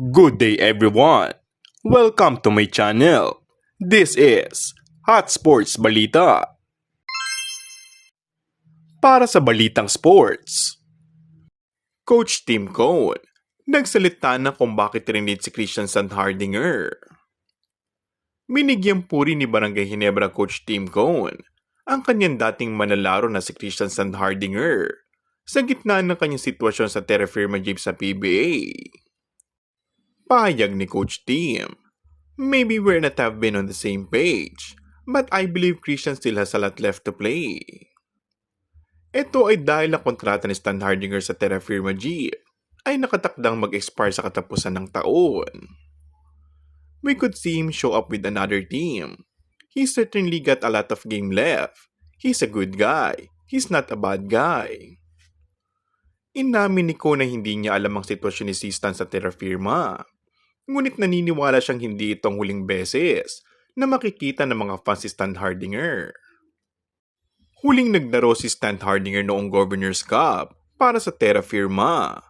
Good day everyone! Welcome to my channel. This is Hot Sports Balita. Para sa balitang sports, Coach Tim Cone nagsalita na kung bakit rinid si Christian Sandhardinger. Binigyang puri ni Barangay Ginebra Coach Tim Cone ang kanyang dating manlalaro na si Christian Sandhardinger sa gitna ng kanyang sitwasyon sa Terra Firma Jeep sa PBA. Pahayag ni Coach Tim, "Maybe we're not have been on the same page, but I believe Christian still has a lot left to play." Ito ay dahil ang kontrata ni Sandhardinger sa Terra Firma Jeep ay nakatakdang mag-expire sa katapusan ng taon. We could see him show up with another team. He certainly got a lot of game left. He's a good guy. He's not a bad guy. Inamin ni Cone na hindi niya alam ang sitwasyon ni Stan sa Terra Firma. Ngunit naniniwala siyang hindi itong huling beses na makikita ng mga fans si Sandhardinger. Huling naglaro si Sandhardinger noong Governor's Cup para sa Terra Firma,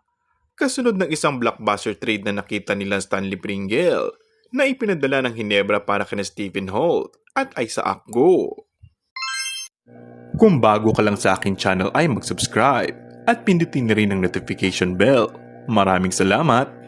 kasunod ng isang blockbuster trade na nakita nila Stanley Pringle na ipinadala ng Ginebra para kina Stephen Holt at Isaac Go. Kung bago ka lang sa aking channel ay mag-subscribe at pindutin na rin ang notification bell. Maraming salamat!